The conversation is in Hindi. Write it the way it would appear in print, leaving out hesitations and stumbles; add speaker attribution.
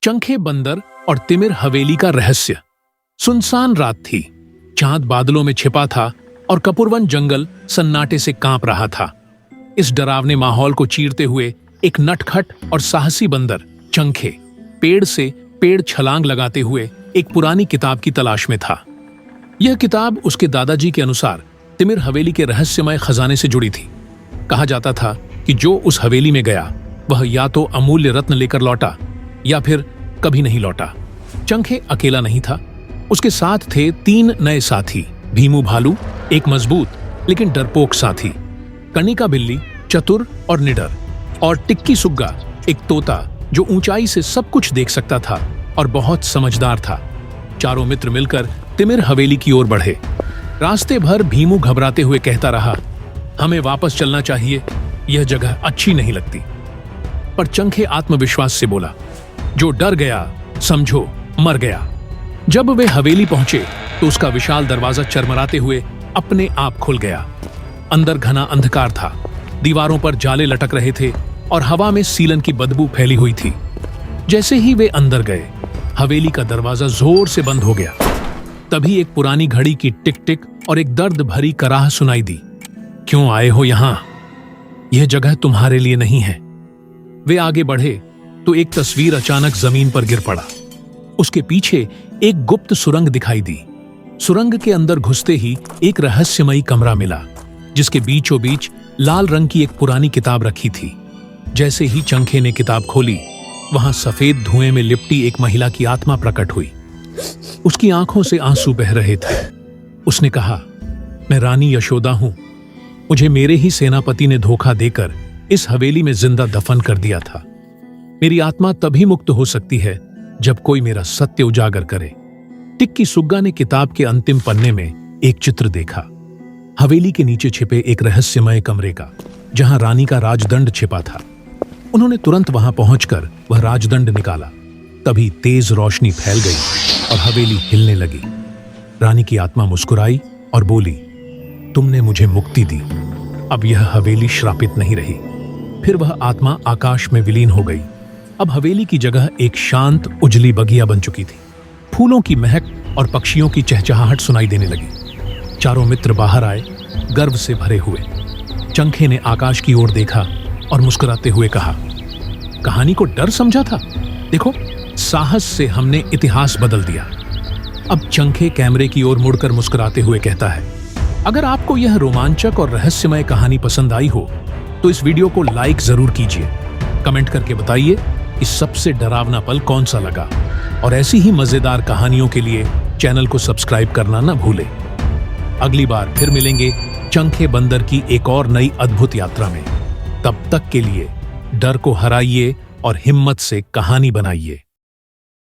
Speaker 1: चंखे बंदर और तिमिर हवेली का रहस्य। सुनसान रात थी, चांद बादलों में छिपा था और कपूरवन जंगल सन्नाटे से कांप रहा था। इस डरावने माहौल को चीरते हुए एक नटखट और साहसी बंदर चंखे पेड़ से पेड़ छलांग लगाते हुए एक पुरानी किताब की तलाश में था। यह किताब उसके दादाजी के अनुसार तिमिर हवेली के रहस्यमय खजाने से जुड़ी थी। कहा जाता था कि जो उस हवेली में गया वह या तो अमूल्य रत्न लेकर लौटा या फिर कभी नहीं लौटा। चंखे अकेला नहीं था, उसके साथ थे 3 नए साथी, भीमू भालू एक मजबूत लेकिन डरपोक साथी, कनिका बिल्ली चतुर और निडर, और टिक्की सुग्गा एक तोता जो ऊंचाई से सब कुछ देख सकता था और बहुत समझदार था। चारों मित्र मिलकर तिमिर हवेली की ओर बढ़े। रास्ते भर भीमू घबराते हुए कहता रहा, हमें वापस चलना चाहिए, यह जगह अच्छी नहीं लगती। पर चंखे आत्मविश्वास से बोला, जो डर गया समझो मर गया। जब वे हवेली पहुंचे तो उसका विशाल दरवाजा चरमराते हुए अपने आप खुल गया। अंदर घना अंधकार था, दीवारों पर जाले लटक रहे थे और हवा में सीलन की बदबू फैली हुई थी। जैसे ही वे अंदर गए, हवेली का दरवाजा जोर से बंद हो गया। तभी एक पुरानी घड़ी की टिक टिक और एक दर्द भरी कराह सुनाई दी। क्यों आए हो यहां? यह जगह तुम्हारे लिए नहीं है। वे आगे बढ़े तो एक तस्वीर अचानक जमीन पर गिर पड़ा। उसके पीछे एक गुप्त सुरंग दिखाई दी। सुरंग के अंदर घुसते ही एक रहस्यमयी कमरा मिला, जिसके बीचों बीच लाल रंग की एक पुरानी किताब रखी थी। जैसे ही चंखे ने किताब खोली, वहां सफेद धुएं में लिपटी एक महिला की आत्मा प्रकट हुई। उसकी आंखों से आंसू बह रहे थे। उसने कहा, मैं रानी यशोदा हूं। मुझे मेरे ही सेनापति ने धोखा देकर इस हवेली में जिंदा दफन कर दिया था। मेरी आत्मा तभी मुक्त हो सकती है जब कोई मेरा सत्य उजागर करे। टिक्की सुग्गा ने किताब के अंतिम पन्ने में एक चित्र देखा, हवेली के नीचे छिपे एक रहस्यमय कमरे का, जहां रानी का राजदंड छिपा था। उन्होंने तुरंत वहां पहुंचकर वह राजदंड निकाला। तभी तेज रोशनी फैल गई और हवेली हिलने लगी। रानी की आत्मा मुस्कुराई और बोली, तुमने मुझे मुक्ति दी, अब यह हवेली श्रापित नहीं रही। फिर वह आत्मा आकाश में विलीन हो गई। अब हवेली की जगह एक शांत उजली बगिया बन चुकी थी। फूलों की महक और पक्षियों की चहचहाहट सुनाई देने लगी। चारों मित्र बाहर आए, गर्व से भरे हुए। चंखे ने आकाश की ओर देखा और मुस्कुराते हुए कहा, कहानी को डर समझा था, देखो साहस से हमने इतिहास बदल दिया। अब चंखे कैमरे की ओर मुड़कर मुस्कुराते हुए कहता है, अगर आपको यह रोमांचक और रहस्यमय कहानी पसंद आई हो तो इस वीडियो को लाइक जरूर कीजिए। कमेंट करके बताइए कि सबसे डरावना पल कौन सा लगा, और ऐसी ही मजेदार कहानियों के लिए चैनल को सब्सक्राइब करना न भूलें। अगली बार फिर मिलेंगे चंखे बंदर की एक और नई अद्भुत यात्रा में। तब तक के लिए डर को हराइए और हिम्मत से कहानी बनाइए।